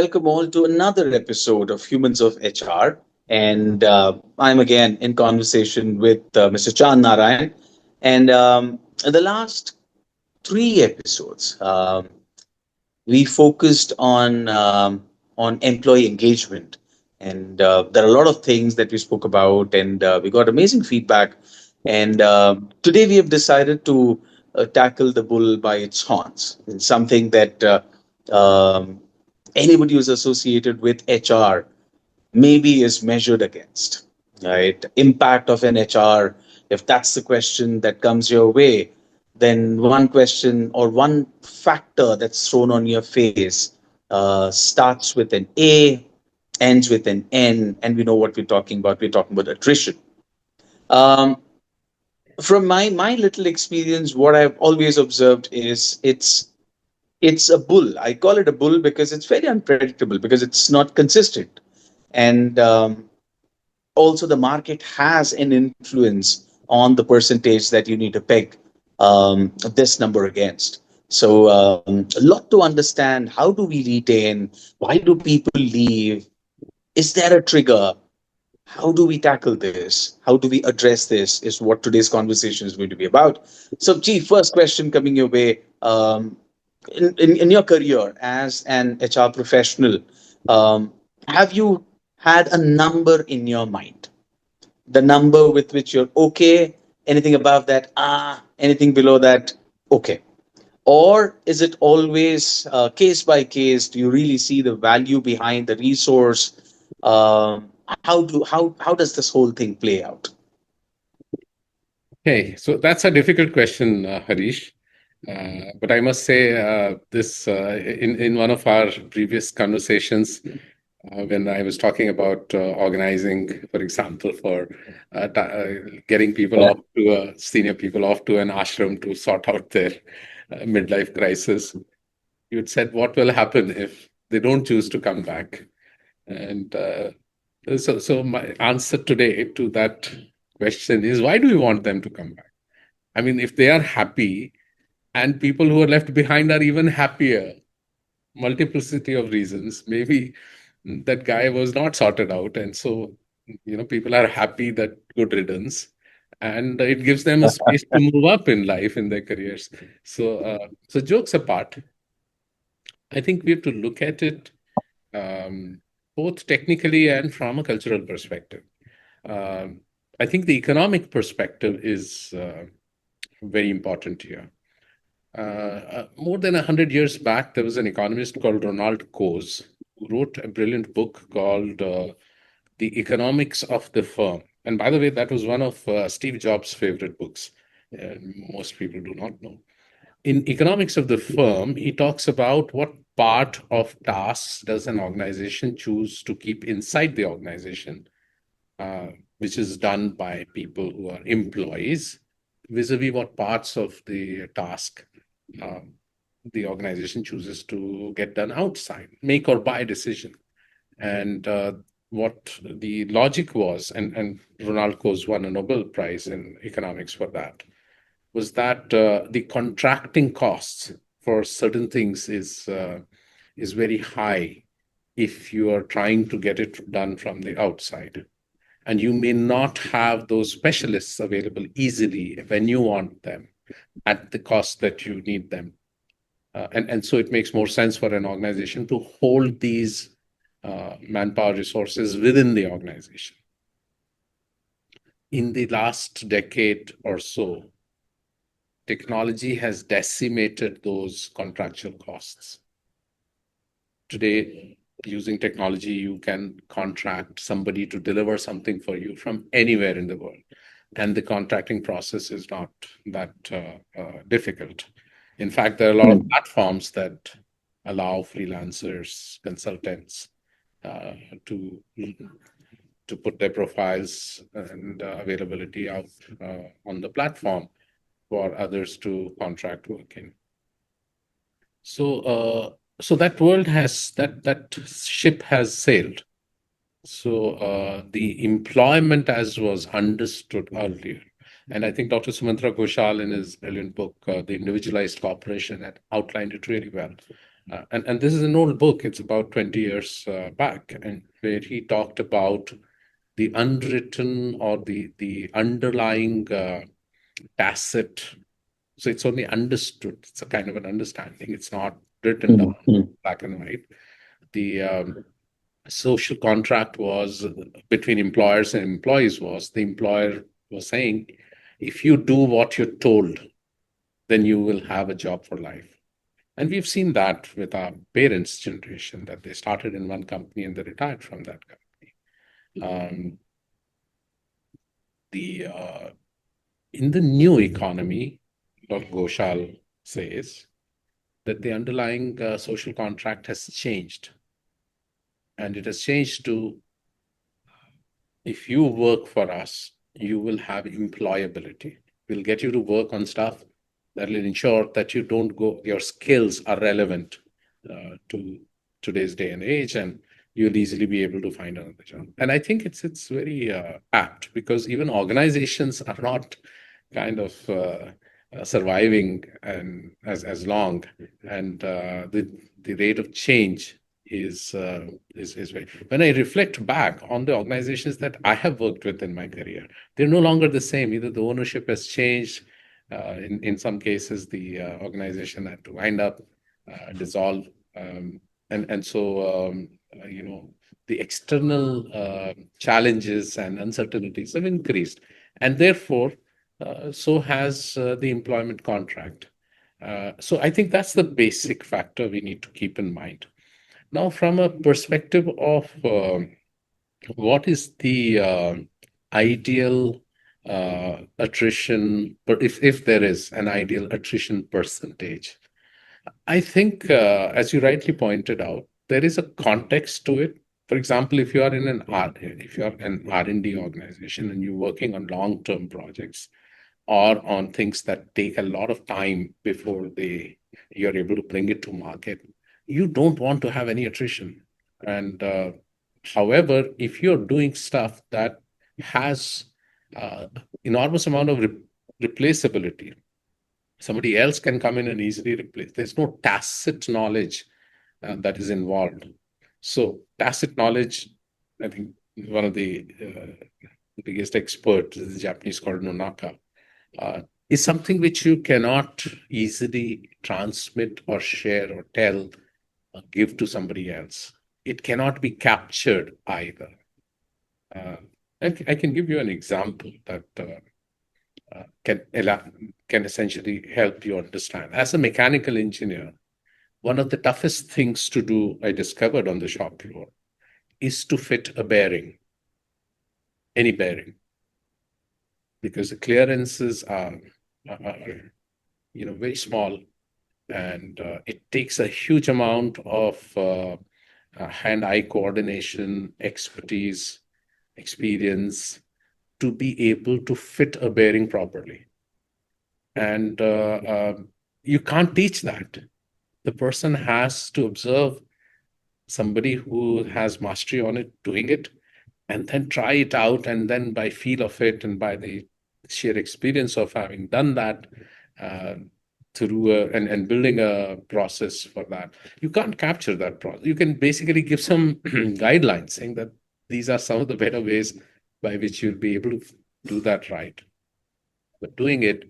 welcome all to another episode of Humans of HR. And I'm again in conversation with Mr. Chan Narayan. And in the last three episodes, we focused on employee engagement, and there are a lot of things that we spoke about, and we got amazing feedback. And today we have decided to tackle the bull by its horns. It's something that anybody who's associated with HR maybe is measured against, right? Impact of an HR. If that's the question that comes your way, then one question or one factor that's thrown on your face starts with an A, ends with an N, and we know what we're talking about. We're talking about attrition. Um, from my little experience, what I've always observed is it's a bull. I call it a bull because it's very unpredictable, because it's not consistent, and also the market has an influence on the percentage that you need to peg this number against. So a lot to understand. How do we retain? Why do people leave? Is there a trigger? How do we tackle this? How do we address this? Is what today's conversation is going to be about. So, Chief, first question coming your way. In your career as an HR professional, have you had a number in your mind? The number with which you're okay, anything above that, anything below that, okay. Or is it always case by case? Do you really see the value behind the resource? How does this whole thing play out? Okay, so that's a difficult question, Harish. But I must say, this in one of our previous conversations, when I was talking about organizing, for example, for getting people off to senior people off to an ashram to sort out their midlife crisis, you had said, "What will happen if they don't choose to come back?" And so my answer today to that question is, why do we want them to come back? I mean, if they are happy and people who are left behind are even happier, multiplicity of reasons, maybe that guy was not sorted out. And so, people are happy that good riddance. And it gives them a space to move up in life, in their careers. So jokes apart, I think we have to look at it both technically and from a cultural perspective. Um, I think the economic perspective is very important here. More than 100 years back, there was an economist called Ronald Coase who wrote a brilliant book called The Economics of the Firm. And by the way, that was one of Steve Jobs' favorite books. Most people do not know. In Economics of the Firm, he talks about what part of tasks does an organization choose to keep inside the organization, uh, which is done by people who are employees, vis-a-vis what parts of the task uh, the organization chooses to get done outside, make or buy decision. And what the logic was, and Ronald Coase won a Nobel Prize in economics for that, was that the contracting costs for certain things is very high if you are trying to get it done from the outside. And you may not have those specialists available easily when you want them at the cost that you need them. And so it makes more sense for an organization to hold these manpower resources within the organization. In the last decade or so, technology has decimated those contractual costs. Today, using technology, you can contract somebody to deliver something for you from anywhere in the world. And the contracting process is not that difficult. In fact, there are a lot of platforms that allow freelancers, consultants uh, to to put their profiles and availability out on the platform for others to contract work in. So that world has that ship has sailed. So the employment as was understood earlier, and I think Dr. Sumantra Ghoshal in his brilliant book, The Individualized Corporation, had outlined it really well. And this is an old book. It's about 20 years back, and where he talked about the unwritten or the underlying tacit. So it's only understood. It's a kind of an understanding. It's not written down Mhm. black and white. The social contract was between employers and employees was the employer was saying, if you do what you're told, then you will have a job for life. And we've seen that with our parents' generation, that they started in one company and they retired from that company. Um, the In the new economy, Dr. Ghoshal says that the underlying social contract has changed, and it has changed to, if you work for us, you will have employability. We'll get you to work on stuff that will ensure that you don't go, your skills are relevant to today's day and age, and you'll easily be able to find another job. And I think it's very apt, because even organizations are not kind of surviving and as long, and the rate of change is very. When I reflect back on the organizations that I have worked with in my career, they're no longer the same. Either the ownership has changed. In some cases, the organization had to wind up, dissolve, and so the external challenges and uncertainties have increased, and therefore so has the employment contract. So I think that's the basic factor we need to keep in mind. Now, from a perspective of what is the ideal attrition, but if there is an ideal attrition percentage, I think, as you rightly pointed out, there is a context to it. For example, if you are an R&D organization and you're working on long-term projects, or on things that take a lot of time before you're able to bring it to market, you don't want to have any attrition. And however, if you're doing stuff that has enormous amount of replaceability, somebody else can come in and easily replace. There's no tacit knowledge that is involved. So tacit knowledge, I think one of the biggest experts is the Japanese called Nonaka, uh, is something which you cannot easily transmit or share or tell or give to somebody else. It cannot be captured either. Uh, I can give you an example that can essentially help you understand. As a mechanical engineer, one of the toughest things to do, I discovered on the shop floor, is to fit a bearing, any bearing, because the clearances are very small, and it takes a huge amount of hand-eye coordination, expertise, experience to be able to fit a bearing properly. And you can't teach that. The person has to observe somebody who has mastery on it doing it, and then try it out, and then by feel of it and by the sheer experience of having done that, uh, and building a process for that, you can't capture that process. You can basically give some guidelines saying that these are some of the better ways by which you'll be able to do that right, but doing it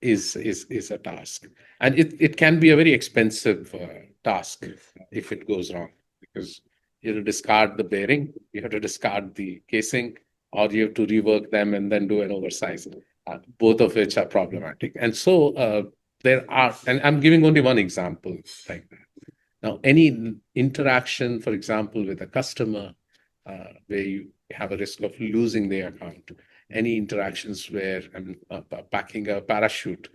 is a task, and it can be a very expensive task if it goes wrong, because you have to discard the bearing, you have to discard the casing, or you have to rework them and then do an oversize, both of which are problematic. And so there are, and I'm giving only one example like that. Now, any interaction, for example, with a customer, where you have a risk of losing their account, any interactions where I'm packing a parachute,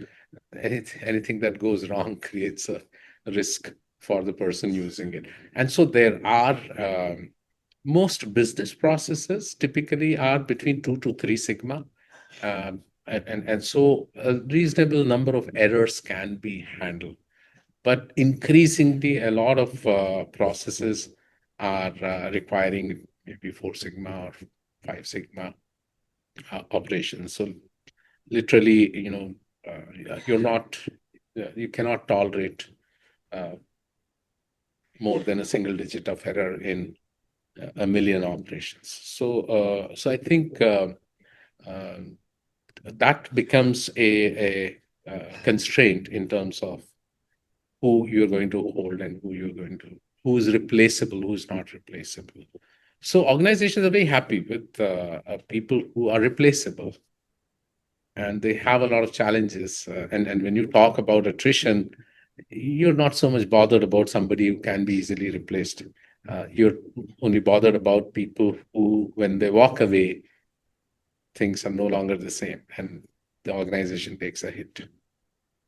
anything that goes wrong creates a risk for the person using it. And so there are, most business processes typically are between 2 to 3 sigma. And so a reasonable number of errors can be handled. But increasingly, a lot of processes are requiring maybe 4 sigma or 5 sigma operations. So literally, you're not, you cannot tolerate uh, more than a single digit of error in a million operations. So I think uh, that becomes a constraint in terms of who you're going to hold and who is replaceable, who is not replaceable. So organizations are very happy with people who are replaceable, and they have a lot of challenges. And when you talk about attrition, you're not so much bothered about somebody who can be easily replaced. You're only bothered about people who, when they walk away, things are no longer the same, and the organization takes a hit.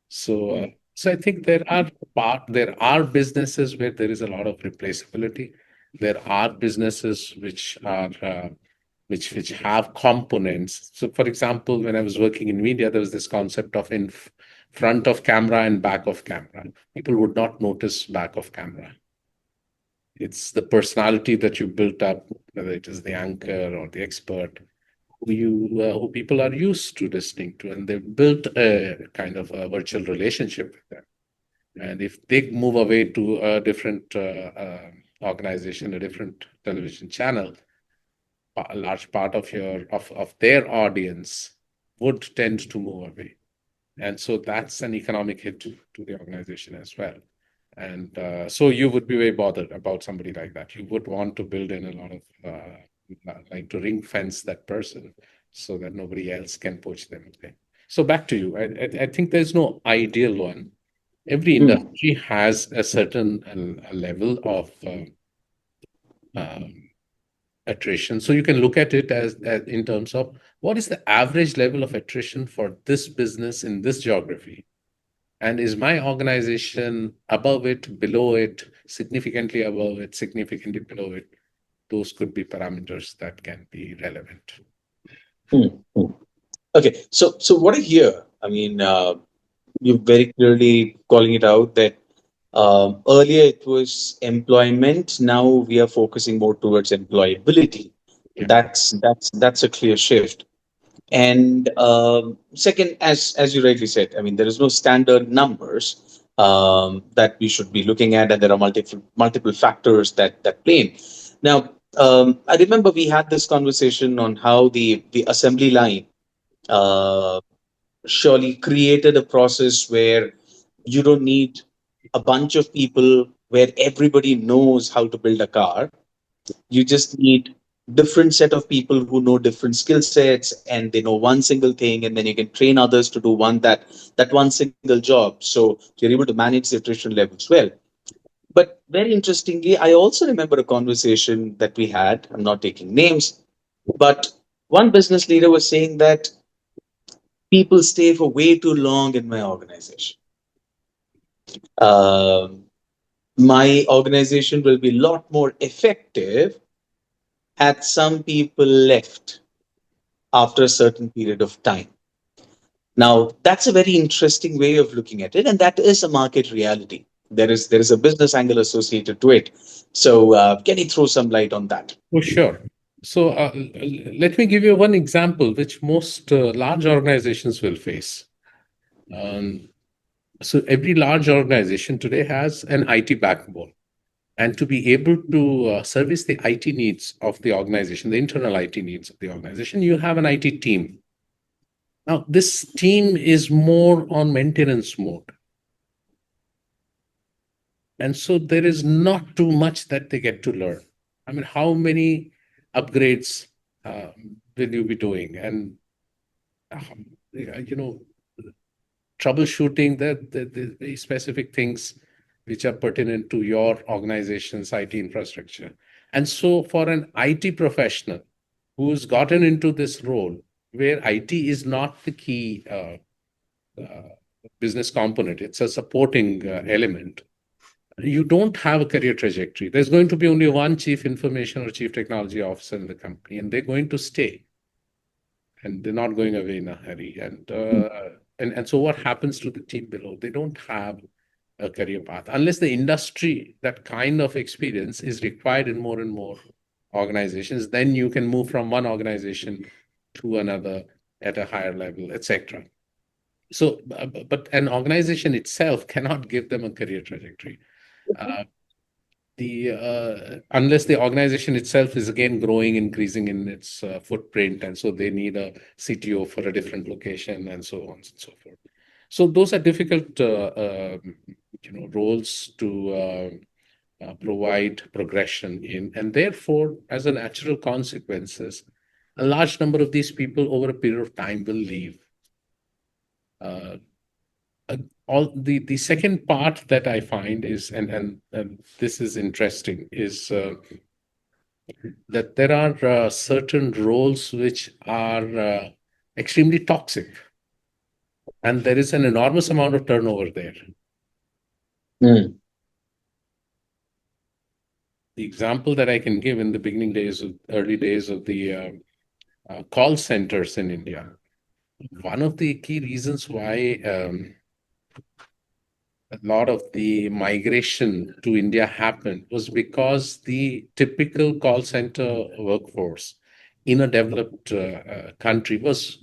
So I think there are businesses where there is a lot of replaceability. There are businesses which have components. So, for example, when I was working in media, there was this concept of front of camera and back of camera. People would not notice back of camera. It's the personality that you built up, whether it is the anchor or the expert, who people are used to listening to, and they've built a kind of a virtual relationship with them. And if they move away to a different organization, a different television channel, a large part of their audience would tend to move away, and so that's an economic hit to the organization as well. And so you would be very bothered about somebody like that. You would want to build in a lot of like to ring fence that person so that nobody else can poach them away. So back to you. I think there's no ideal one. Every Hmm. industry has a certain a level of um, attrition. So you can look at it as in terms of what is the average level of attrition for this business in this geography. And is my organization above it, below it, significantly above it, significantly below it? Those could be parameters that can be relevant. Hmm. Hmm. Okay, so what I hear, I mean, you're very clearly calling it out that earlier it was employment. Now we are focusing more towards employability. Yeah, That's a clear shift. And second, as you rightly said, I mean, there is no standard numbers that we should be looking at, and there are multiple factors that play in. Now, I remember we had this conversation on how the assembly line uh, surely created a process where you don't need a bunch of people where everybody knows how to build a car. You just need different set of people who know different skill sets, and they know one single thing, and then you can train others to do that one single job, so you're able to manage the attrition levels well. But very interestingly, I also remember a conversation that we had. I'm not taking names, but one business leader was saying that people stay for way too long in my organization. Um, my organization will be a lot more effective had some people left after a certain period of time. Now, that's a very interesting way of looking at it, and that is a market reality. There is a business angle associated to it. So, can you throw some light on that? for sure. So let me give you one example which most large organizations will face. Um, so every large organization today has an IT backbone. And to be able to service the IT needs of the organization, the internal IT needs of the organization, you have an IT team. Now, this team is more on maintenance mode. And so there is not too much that they get to learn. I mean, how many upgrades will you be doing? And, you know, troubleshooting the very specific things which are pertinent to your organization's IT infrastructure. And so, for an IT professional who's gotten into this role where IT is not the key uh, business component, it's a supporting element. You don't have a career trajectory. There's going to be only one chief information or chief technology officer in the company, and they're going to stay, and they're not going away in a hurry. And so what happens to the team below? They don't have a career path unless the industry, that kind of experience is required in more and more organizations. Then you can move from one organization to another at a higher level, etc. So, but an organization itself cannot give them a career trajectory. Uh, unless the organization itself is again growing, increasing in its footprint, and so they need a CTO for a different location, and so on and so forth. So those are difficult, roles to provide progression in, and therefore, as a natural consequences, a large number of these people over a period of time will leave. Uh, all the second part that I find is, and this is interesting, is that there are certain roles which are extremely toxic, and there is an enormous amount of turnover there. Mm. The example that I can give in the early days of the call centers in India, one of the key reasons why a lot of the migration to India happened was because the typical call center workforce in a developed country was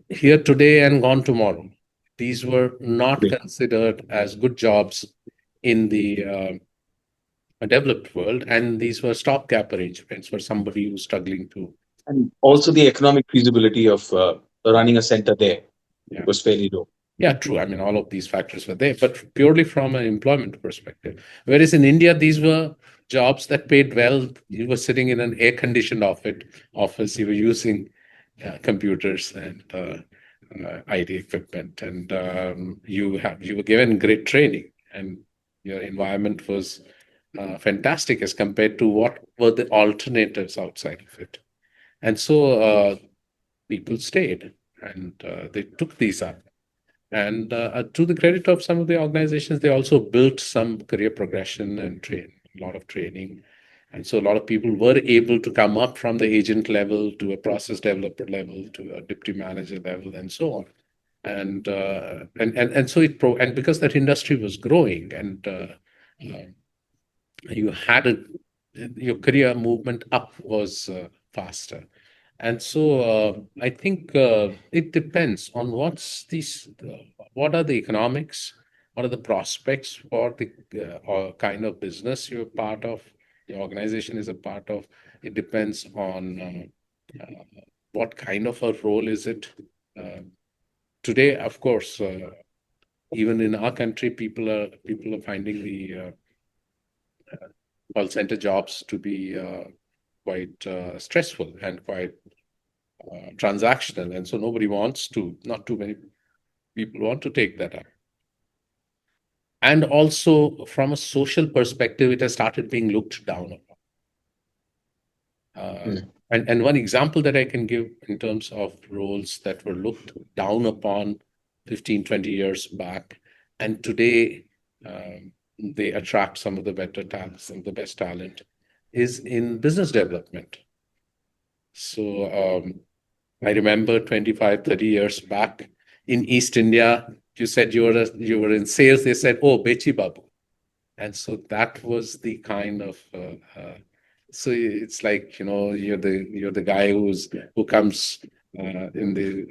here today and gone tomorrow. These were not considered as good jobs in the developed world, and these were stopgap arrangements for somebody who's struggling to. And also the economic feasibility of running a center there Yeah. was fairly low. Yeah, true. I mean, all of these factors were there, but purely from an employment perspective. Whereas in India, these were jobs that paid well. You were sitting in an air-conditioned office. You were using computers and IT equipment, and you were given great training, and your environment was fantastic as compared to what were the alternatives outside of it. And so people stayed, and they took these up. And to the credit of some of the organizations, they also built some career progression and a lot of training. And so a lot of people were able to come up from the agent level to a process developer level to a deputy manager level and so on. And so and because that industry was growing, and you had your career movement up was faster. And so I think it depends on what are the economics, what are the prospects for the or kind of business you're part of, the organization is a part of. It depends on what kind of a role is it. Uh, Today, of course, even in our country, people are finding the call center jobs to be quite stressful and quite transactional, and so not too many people want to take that up. And also, from a social perspective, it has started being looked down upon. Mm. And one example that I can give in terms of roles that were looked down upon 15, 20 years back, and today they attract some of the better talent, some of the best talent, is in business development. So I remember 25, 30 years back in East India, you said you were in sales, they said, oh, Bechi Babu. And so that was the kind of so it's like, you're the guy who comes in the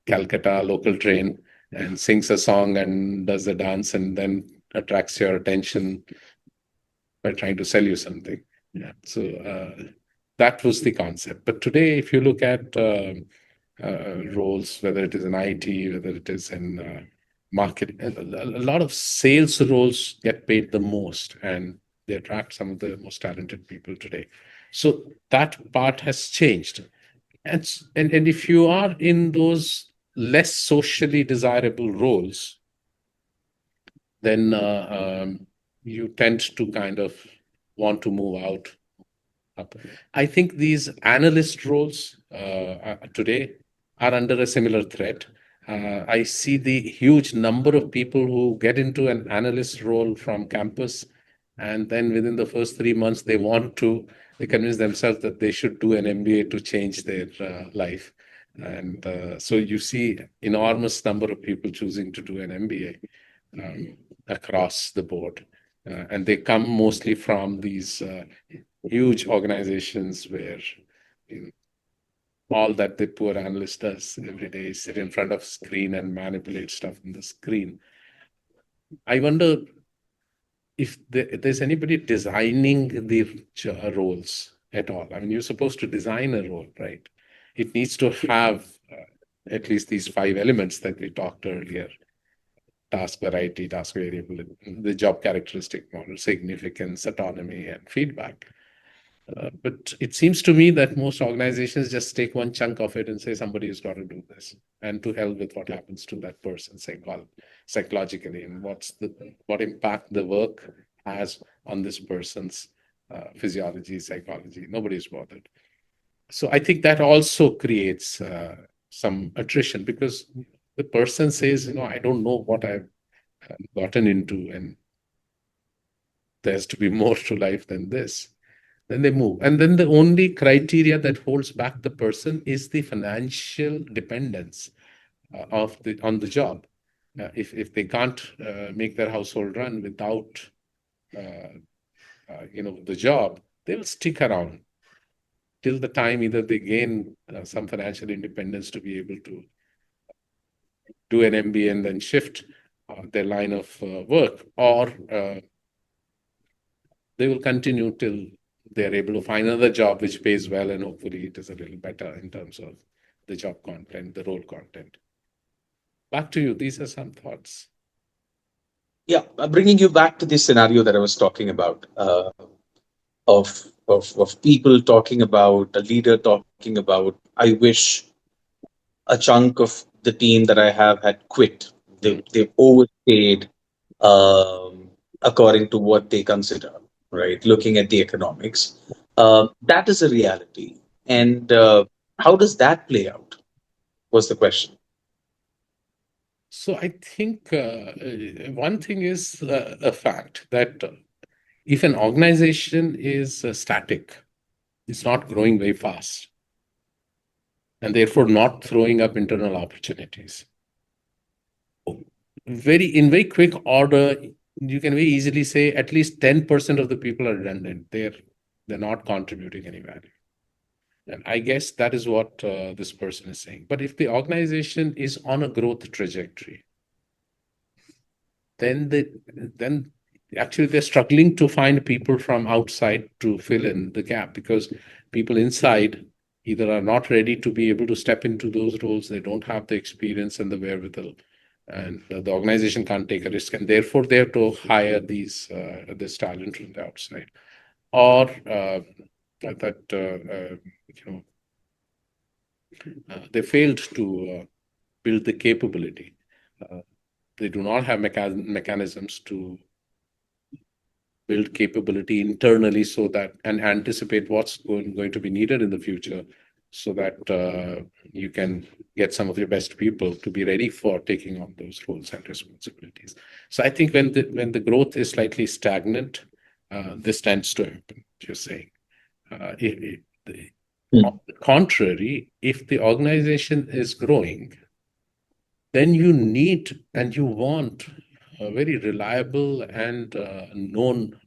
Calcutta local train and sings a song and does a dance and then attracts your attention by trying to sell you something. Yeah. So that was the concept. But today, if you look at roles, whether it is in IT, whether it is in marketing, a lot of sales roles get paid the most, and they attract some of the most talented people today. So that part has changed. And if you are in those less socially desirable roles, then you tend to kind of want to move out. I think these analyst roles today are under a similar threat. I see the huge number of people who get into an analyst role from campus, and then within the first 3 months, they convince themselves that they should do an MBA to change their life. And so you see enormous number of people choosing to do an MBA across the board. And they come mostly from these huge organizations where all that the poor analyst does every day is sit in front of screen and manipulate stuff on the screen. I wonder if there's anybody designing the roles at all, I mean, you're supposed to design a role, right? It needs to have at least these five elements that we talked earlier: task variety, task variability, the job characteristic model, significance, autonomy, and feedback. But it seems to me that most organizations just take one chunk of it and say somebody has got to do this, and to hell with what happens to that person psychologically, and what impact the work has on this person's physiology, psychology. Nobody's bothered. So I think that also creates some attrition, because the person says, I don't know what I've gotten into, and there has to be more to life than this. Then they move. And then the only criteria that holds back the person is the financial dependence on the job. If they can't make their household run without the job, they will stick around till the time either they gain some financial independence to be able to do an MBA and then shift their line of work, or they will continue till they're able to find another job which pays well, and hopefully it is a little better in terms of the job content, the role content. Back to you. These are some thoughts. Yeah, bringing you back to the scenario that I was talking about, of people talking about, a leader talking about, I wish a chunk of the team that I have had quit. Mm. They've overstayed, according to what they consider, right? Looking at the economics, that is a reality. And how does that play out? Was the question. So I think one thing is a fact that if an organization is static, it's not growing very fast, and therefore not throwing up internal opportunities. In very quick order, you can very easily say at least 10% of the people are redundant. They're not contributing any value. And I guess that is what this person is saying. But if the organization is on a growth trajectory, then actually they're struggling to find people from outside to fill in the gap, because people inside either are not ready to be able to step into those roles, they don't have the experience and the wherewithal, and the organization can't take a risk, and therefore they have to hire this talent from the outside, or that they failed to build the capability. They do not have mechanisms to build capability internally, so that, and anticipate what's going to be needed in the future, so that you can get some of your best people to be ready for taking on those roles and responsibilities. So I think when the growth is slightly stagnant, this tends to happen. You're saying, on the contrary, if the organization is growing, then you need and you want a very reliable and known.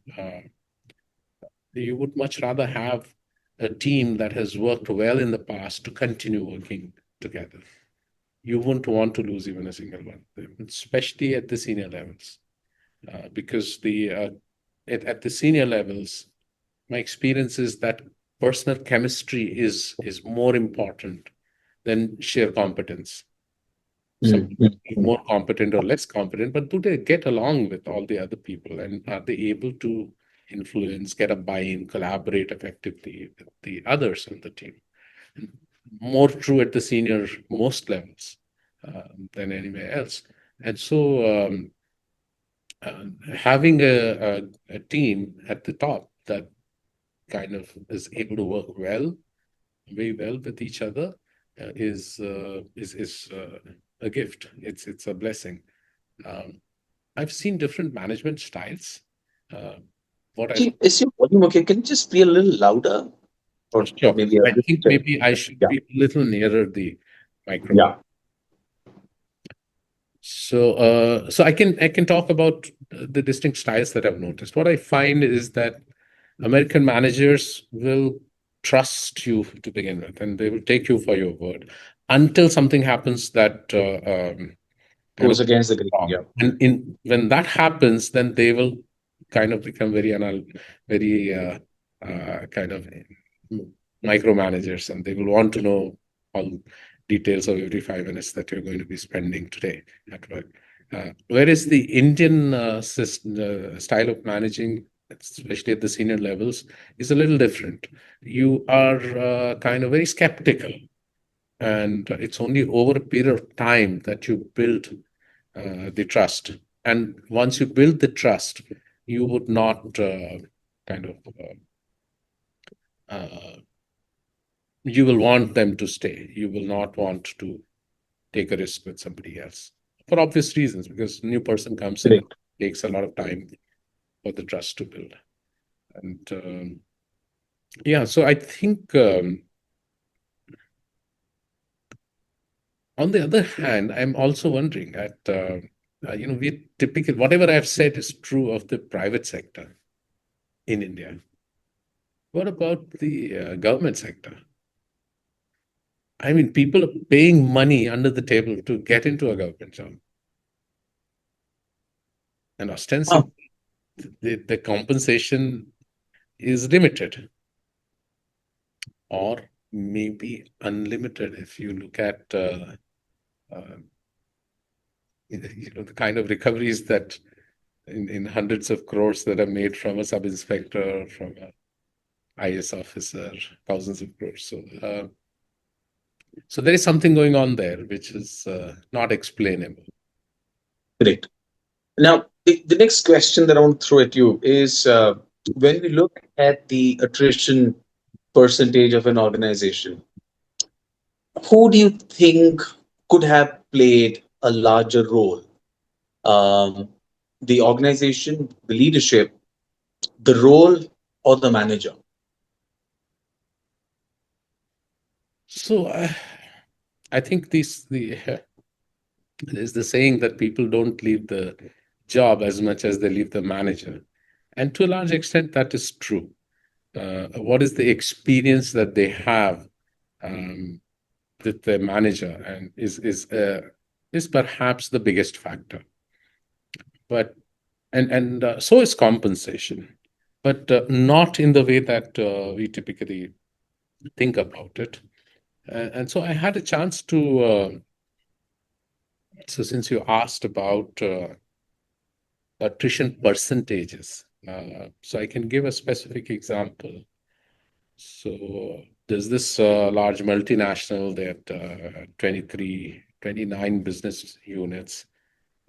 You would much rather have a team that has worked well in the past to continue working together. You wouldn't want to lose even a single one of them, especially at the senior levels, because at the senior levels, my experience is that personal chemistry is more important than sheer competence. Some Mm, people are more competent or less competent, but do they get along with all the other people, and are they able to influence, get a buy-in, collaborate effectively with the others on the team? And more true at the senior most levels than anywhere else. And so having a team at the top that kind of is able to work very well with each other is a gift. It's a blessing. I've seen different management styles. Uh, what I've is your volume okay? Can you just be a little louder, or Sure, maybe a I little think maybe I should yeah, be a little nearer the microphone. yeah. So I can talk about the distinct styles that I've noticed. What I find is that American managers will trust you to begin with, and they will take you for your word until something happens that kind Goes of against the grain. wrong. Yeah. And when that happens, then they will kind of become very kind of micromanagers, and they will want to know all details of every 5 minutes that you're going to be spending today at work. Whereas the Indian style of managing, especially at the senior levels, is a little different. You are kind of very skeptical, and it's only over a period of time that you build the trust. And once you build the trust, you would not kind of uh, you will want them to stay. You will not want to take a risk with somebody else for obvious reasons, because a new person comes in and Correct. takes a lot of time for the trust to build. And yeah, so I think on the other hand, I'm also wondering that we typically, whatever I've said is true of the private sector in India. What about the government sector? I mean, people are paying money under the table to get into a government job, and Ah, ostensibly the compensation is limited or maybe unlimited if you look at uh, the kind of recoveries that in hundreds of crores that are made from a sub inspector, from a IS officer, thousands of crores. So there is something going on there which is not explainable. correct. Now, the next question that I want to throw at you is when we look at the attrition percentage of an organization, who do you think could have played a larger role? Um, the organization, the leadership, the role, or the manager? So I think there's the saying that people don't leave the job as much as they leave the manager, and to a large extent that is true. What is the experience that they have um, with their manager, and is perhaps the biggest factor. But and so is compensation, but not in the way that we typically think about it. And so I had a chance to. So since you asked about attrition percentages, so I can give a specific example. So there's this large multinational that 23, 29 business units.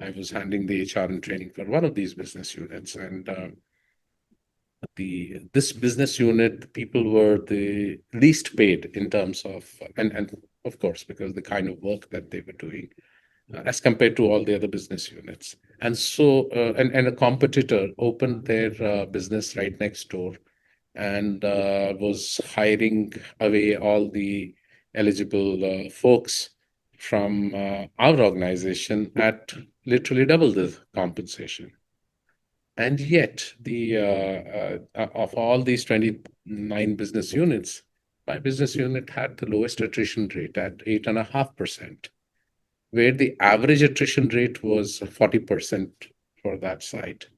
I was handling the HR and training for one of these business units, and the this business unit, the people were the least paid in terms of, and of course because the kind of work that they were doing as compared to all the other business units. And so, and a competitor opened their business right next door and was hiring away all the eligible folks from our organization at literally double the compensation. And yet, the of all these 29 business units, my business unit had the lowest attrition rate at 8.5%, where the average attrition rate was 40% for that site.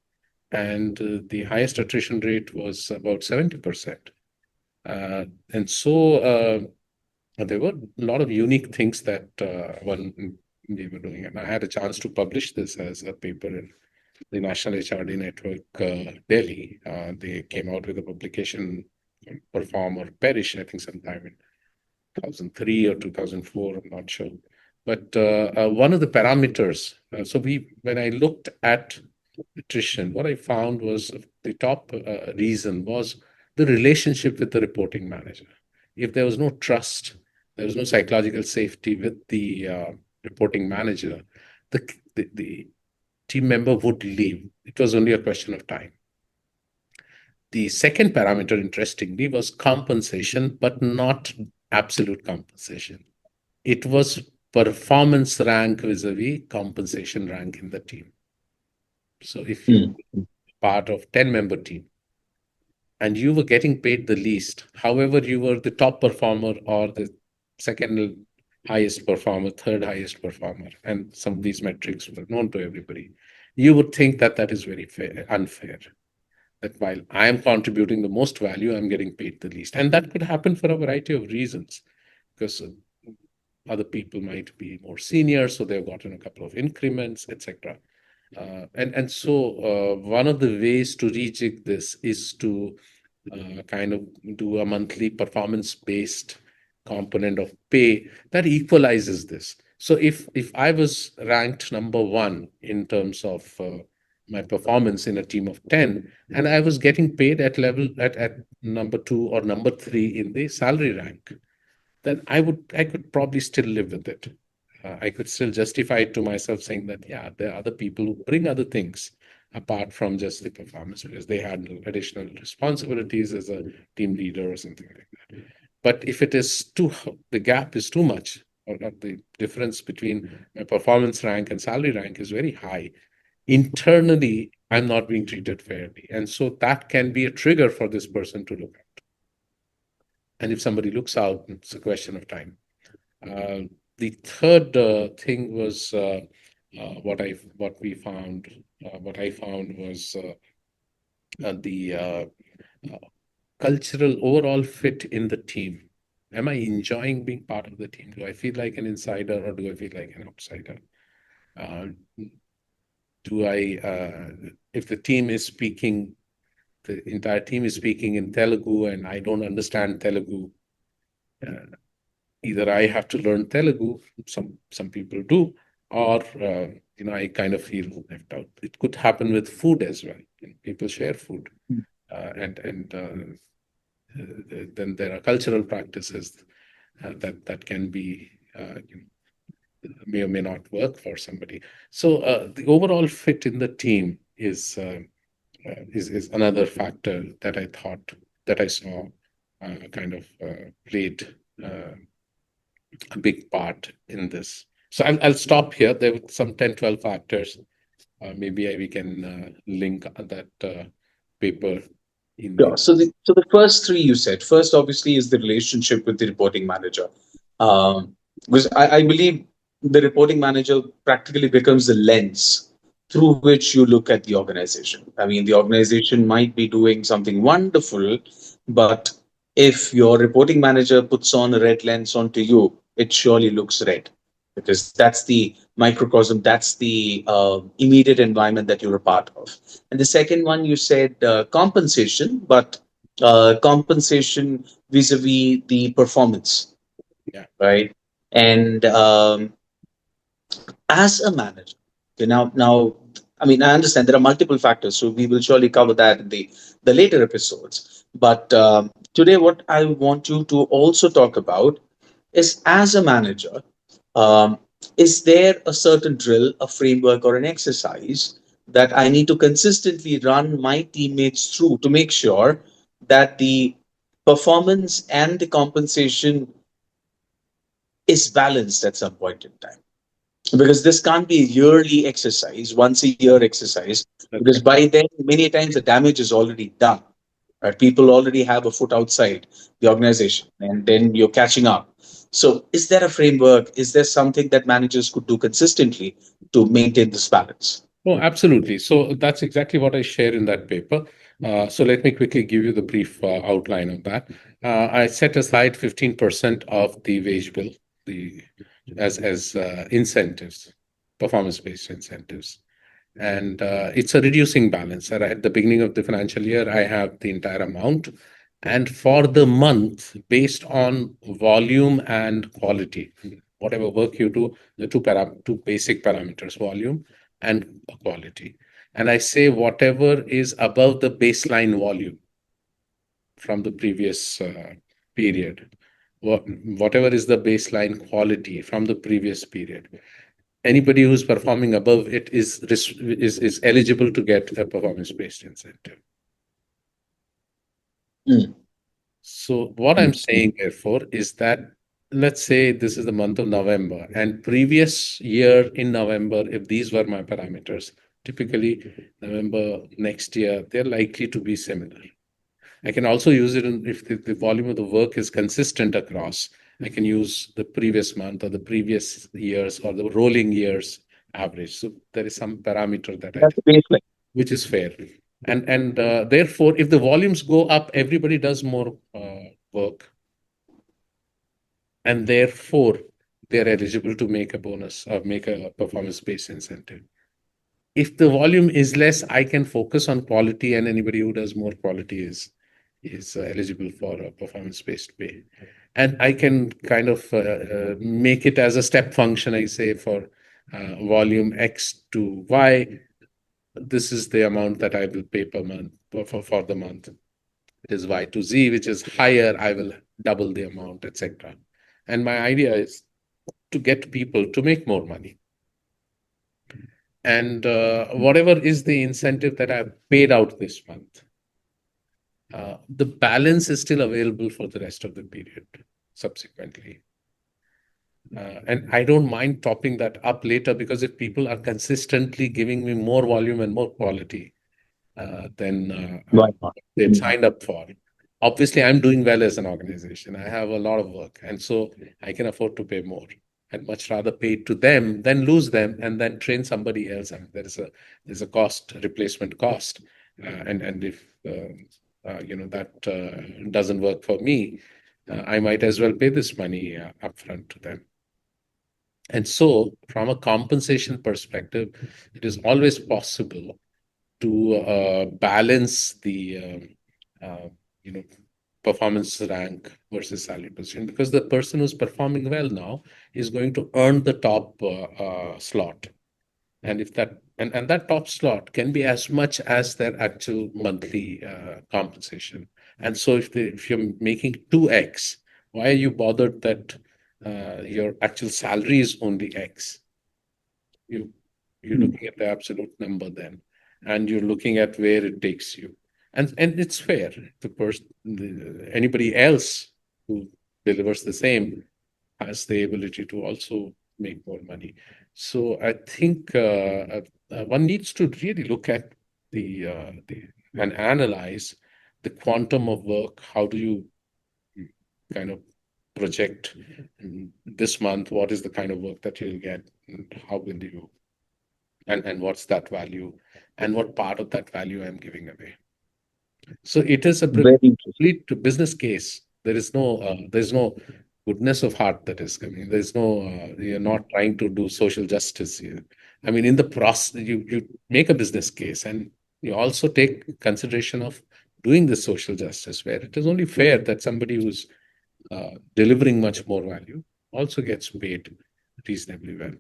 And the highest attrition rate was about 70%. And so there were a lot of unique things that one we were doing. And I had a chance to publish this as a paper in the National HRD Network, Delhi. They came out with a publication, Perform or Perish, I think sometime in 2003 or 2004, I'm not sure. But one of the parameters, so when I looked at attrition, what I found was the top reason was the relationship with the reporting manager. If there was no trust, there was no psychological safety with the reporting manager, the team member would leave. It was only a question of time. The second parameter, interestingly, was compensation, but not absolute compensation. It was performance rank vis-a-vis compensation rank in the team. So if you Hmm. part of 10-member team and you were getting paid the least, however, you were the top performer or the second highest performer, third highest performer, and some of these metrics were known to everybody, you would think that that is very fair, unfair. that while I am contributing the most value, I'm getting paid the least. And that could happen for a variety of reasons, because other people might be more senior, so they've gotten a couple of increments, etc. And so one of the ways to rejig this is to kind of do a monthly performance-based component of pay that equalizes this. So if I was ranked number one in terms of my performance in a team of 10, and I was getting paid at number two or number three in the salary rank, then I could probably still live with it. I could still justify it to myself, saying that yeah, there are other people who bring other things apart from just the performance, because they handle additional responsibilities as a team leader or something like that. But if it is too, the gap is too much, or the difference between my performance rank and salary rank is very high, internally I'm not being treated fairly, and so that can be a trigger for this person to look at. And if somebody looks out, it's a question of time. Uh, the third thing was what I found was the uh, cultural overall fit in the team. Am I enjoying being part of the team? Do I feel like an insider or do I feel like an outsider? Uh, do I, if the team is speaking, the entire team is speaking in Telugu and I don't understand Telugu, uh, either I have to learn Telugu, some people do, or I kind of feel left out. It could happen with food as well. People share food, and then there are cultural practices that can be may or may not work for somebody. So the overall fit in the team is another factor that I thought that I saw kind of played a big part in this. So I'll stop here. There were some 10, 12 factors. Maybe we can link that paper in Yeah. the. So the first three you said, first obviously is the relationship with the reporting manager, um, because I believe the reporting manager practically becomes the lens through which you look at the organization. I mean, the organization might be doing something wonderful, but if your reporting manager puts on a red lens onto you, it surely looks red, because that's the microcosm, that's the immediate environment that you're a part of. And the second one, you said compensation, but compensation vis-a-vis the performance, Yeah. right? And as a manager, okay, now, I mean, I understand there are multiple factors, so we will surely cover that in the later episodes. But today, what I want you to also talk about is, as a manager, um, is there a certain drill, a framework, or an exercise that I need to consistently run my teammates through to make sure that the performance and the compensation is balanced at some point in time? Because this can't be a yearly exercise, once a year exercise, because Okay. by then, many times the damage is already done. Right? People already have a foot outside the organization, and then you're catching up. So, is there a framework? Is there something that managers could do consistently to maintain this balance? Oh, absolutely. So that's exactly what I share in that paper. So let me quickly give you the brief outline of that. I set aside 15% of the wage bill, the as incentives, performance-based incentives, and it's a reducing balance. At the beginning of the financial year, I have the entire amount, and for the month, based on volume and quality, whatever work you do, the two basic parameters, volume and quality. And I say whatever is above the baseline volume from the previous period, whatever is the baseline quality from the previous period. Anybody who's performing above it is eligible to get a performance-based incentive. Mm. So what I'm Mm. saying, therefore, is that let's say this is the month of November, and previous year in November, if these were my parameters, typically November next year, they're likely to be similar. I can also use it if the volume of the work is consistent across. I can use the previous month or the previous years or the rolling years average. So there is some parameter that I, That's the baseline. which is fair. And therefore, if the volumes go up, everybody does more work, and therefore they're eligible to make a bonus or make a performance-based incentive. If the volume is less, I can focus on quality, and anybody who does more quality is eligible for a performance-based pay. And I can kind of make it as a step function. I say for volume X to Y, this is the amount that I will pay per month for the month. It is Y to Z, which is higher, I will double the amount, etc. And my idea is to get people to make more money. And whatever is the incentive that I've paid out this month, the balance is still available for the rest of the period subsequently. And I don't mind topping that up later, because if people are consistently giving me more volume and more quality than Why not? they'd Mhm. signed up for. Obviously, I'm doing well as an organization. I have a lot of work, and so I can afford to pay more. I'd much rather pay to them than lose them and then train somebody else. I mean, there's a cost, replacement cost, and if that doesn't work for me, I might as well pay this money upfront to them. And so, from a compensation perspective, it is always possible to balance the you know performance rank versus salary position, because the person who's performing well now is going to earn the top slot, and if that and that top slot can be as much as their actual monthly compensation. And so if you're making 2x, why are you bothered that your actual salary is only x? you you're Mhm. looking at the absolute number then, and you're looking at where it takes you. And it's fair. The person, anybody else who delivers the same has the ability to also make more money. So I think one needs to really look at the and analyze the quantum of work. How do you kind of project this month? What is the kind of work that you'll get? And how will you and what's that value, and what part of that value I'm giving away. So it is a Very interesting. complete business case. There's no goodness of heart that is coming. There's no you're not trying to do social justice here. I mean, in the process, you make a business case, and you also take consideration of doing the social justice, where it is only fair that somebody who's delivering much more value also gets paid reasonably well.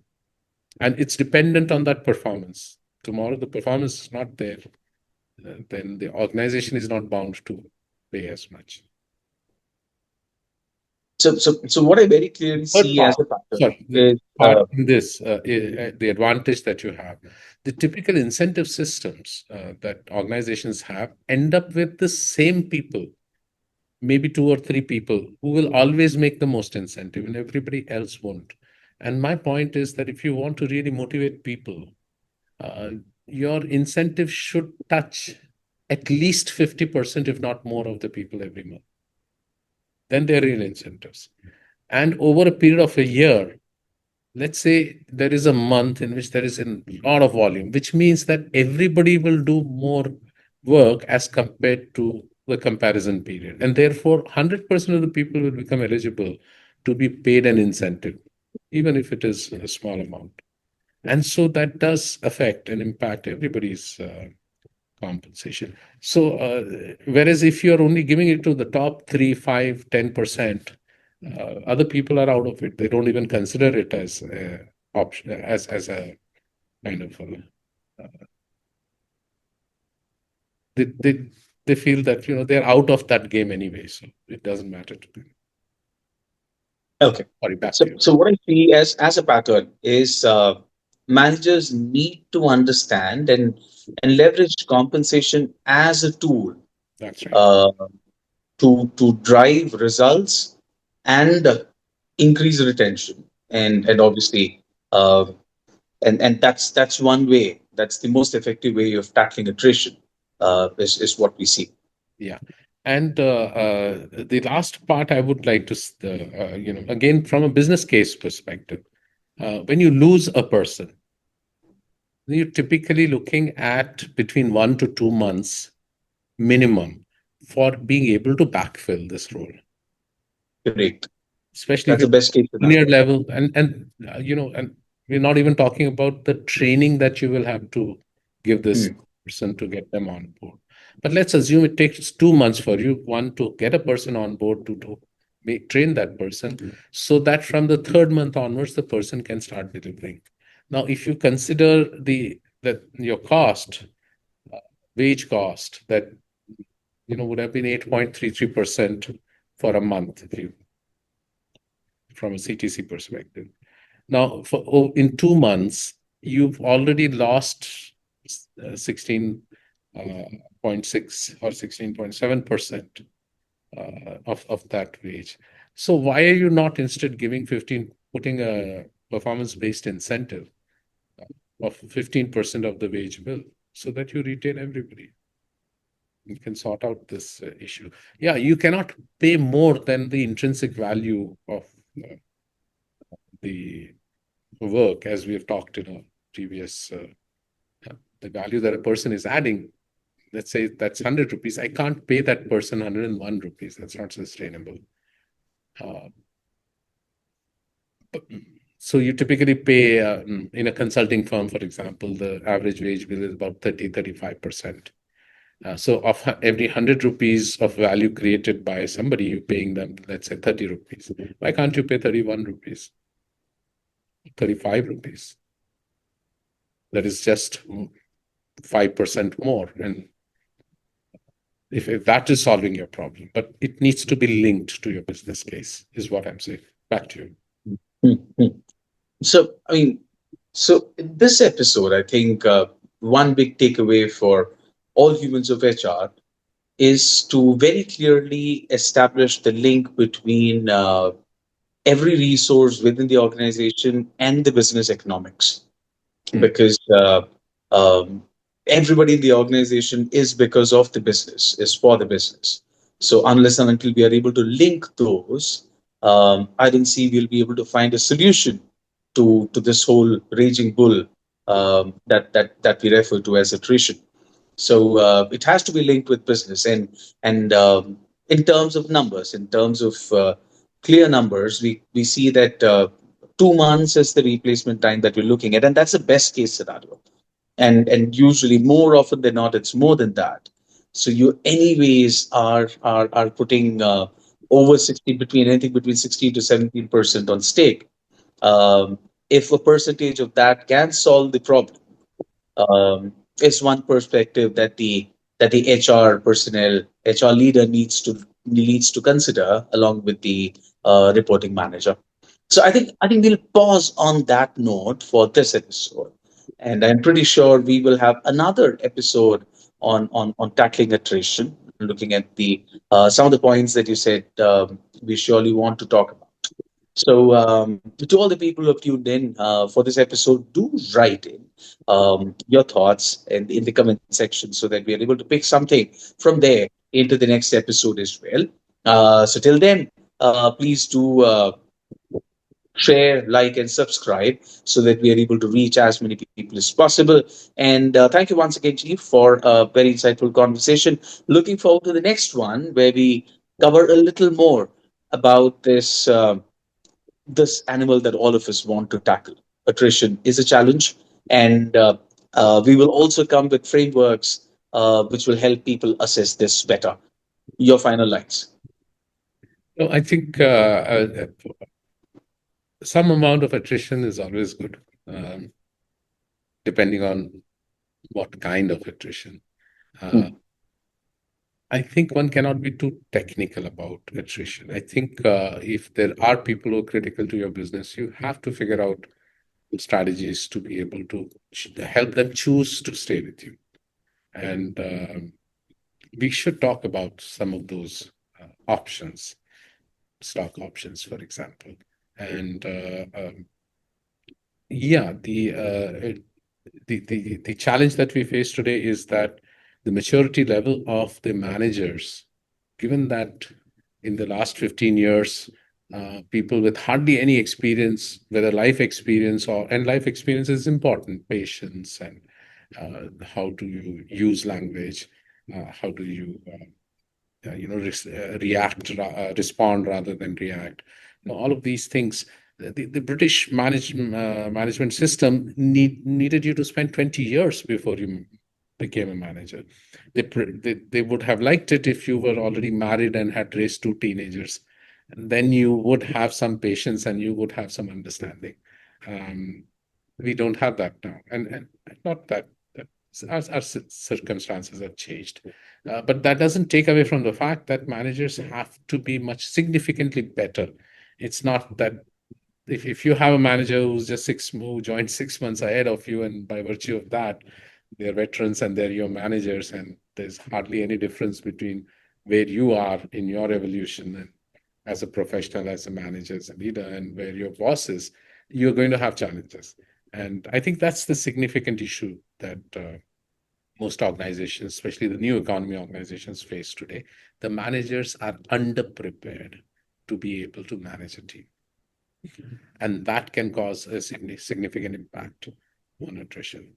And it's dependent on that performance. Tomorrow, the performance is not there, then the organization is not bound to pay as much. So what I very clearly Third see as part, a pattern sorry, the is part in this, the advantage that you have, the typical incentive systems that organizations have end up with the same people, maybe two or three people who will always make the most incentive, and everybody else won't. And my point is that if you want to really motivate people, uh, your incentive should touch at least 50%, if not more, of the people every month. Then they're real incentives. And over a period of a year, let's say there is a month in which there is a lot of volume, which means that everybody will do more work as compared to the comparison period. And therefore, 100% of the people will become eligible to be paid an incentive, even if it is a small amount. And so that does affect and impact everybody's compensation. So, whereas if you're only giving it to the top 3, 5, 10%, other people are out of it. They don't even consider it as a option, as a kind of they, they they feel that they're out of that game anyway, so it doesn't matter to them. okay. Sorry, back So to you. so what I see as a pattern is managers need to understand and leverage compensation as a tool That's right. uh, to drive results and increase retention and obviously uh, and that's one way, that's the most effective way of tackling attrition, is what we see. Yeah. And the last part I would like to, again, from a business case perspective, when you lose a person, you're typically looking at between 1 to 2 months minimum for being able to backfill this role, Correct. especially if That's the it's best case junior scenario. level. And we're not even talking about the training that you will have to give this Hmm. person to get them on board. But let's assume it takes 2 months for you, one, to get a person on board, to train that person, so that from the third month onwards, the person can start delivering. Now, if you consider that your cost, uh, wage cost, that would have been 8.33% for a month, if you from a CTC perspective. Now, in 2 months, you've already lost 16.6 or 16.7% of that wage. So why are you not instead putting a performance-based incentive of 15% of the wage bill so that you retain everybody? You can sort out this issue. Yeah, you cannot pay more than the intrinsic value of uh, the work, as we have talked in a previous, the value that a person is adding. Let's say that's 100 rupees. I can't pay that person 101 rupees. That's not sustainable. Uh, so you typically pay, in a consulting firm, for example, the average wage bill is about 35%. So of every 100 rupees of value created by somebody, you're paying them, let's say, 30 rupees. Why can't you pay 31 rupees, 35 rupees? That is just 5% more. And if that is solving your problem, but it needs to be linked to your business case, is what I'm saying. Back to you. Hmm. Hmm. So, I mean, so in this episode, I think one big takeaway for all humans of HR is to very clearly establish the link between every resource within the organization and the business economics. Hmm. Because everybody in the organization is because of the business, is for the business. So unless and until we are able to link those, I don't see we'll be able to find a solution to this whole raging bull that we refer to as attrition. So it has to be linked with business, and in terms of numbers, in terms of clear numbers, we see that 2 months is the replacement time that we're looking at, and that's the best case scenario. And usually, more often than not, it's more than that. So you anyways are putting over 60, between anything between 16 to 17% on stake. If a percentage of that can solve the problem, is one perspective that the HR personnel, HR leader needs to consider along with the reporting manager. So I think we'll pause on that note for this episode, and I'm pretty sure we will have another episode on tackling attrition, looking at the some of the points that you said we surely want to talk about. So, to all the people who have tuned in for this episode, do write in your thoughts in the comment section so that we are able to pick something from there into the next episode as well. So, till then, please do share, like, and subscribe so that we are able to reach as many people as possible. And thank you once again, Chief, for a very insightful conversation. Looking forward to the next one where we cover a little more about this animal that all of us want to tackle. Attrition is a challenge, and we will also come with frameworks which will help people assess this better. Your final lines. No, I think some amount of attrition is always good, um, depending on what kind of attrition. Uh, Hmm. I think one cannot be too technical about attrition. I think if there are people who are critical to your business, you have to figure out strategies to be able to help them choose to stay with you. And we should talk about some of those options, stock options, for example. And yeah, the challenge that we face today is that the maturity level of the managers, given that in the last 15 years, people with hardly any experience, whether life experience and life experience is important, patience and how do you use language, how do you respond rather than react. All of these things. The British management system needed you to spend 20 years before you became a manager. They would have liked it if you were already married and had raised two teenagers. And then you would have some patience and you would have some understanding. Um, we don't have that now, and not that, that our circumstances have changed, but that doesn't take away from the fact that managers have to be much significantly better. It's not that if you have a manager who joined 6 months ahead of you, and by virtue of that, they're veterans and they're your managers, and there's hardly any difference between where you are in your evolution and as a professional, as a manager, as a leader, and where your boss is, you're going to have challenges. And I think that's the significant issue that most organizations, especially the new economy organizations, face today. The managers are underprepared to be able to manage a team. And that can cause a significant impact on attrition.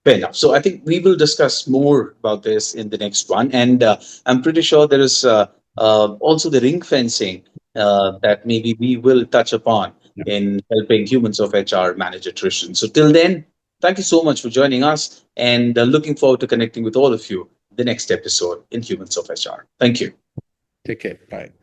Fair enough. So I think we will discuss more about this in the next one, and I'm pretty sure there is also the ring fencing that maybe we will touch upon Yeah. in helping humans of HR manage attrition. So till then, thank you so much for joining us, and looking forward to connecting with all of you the next episode in Humans of HR. Thank you. Take care. Bye.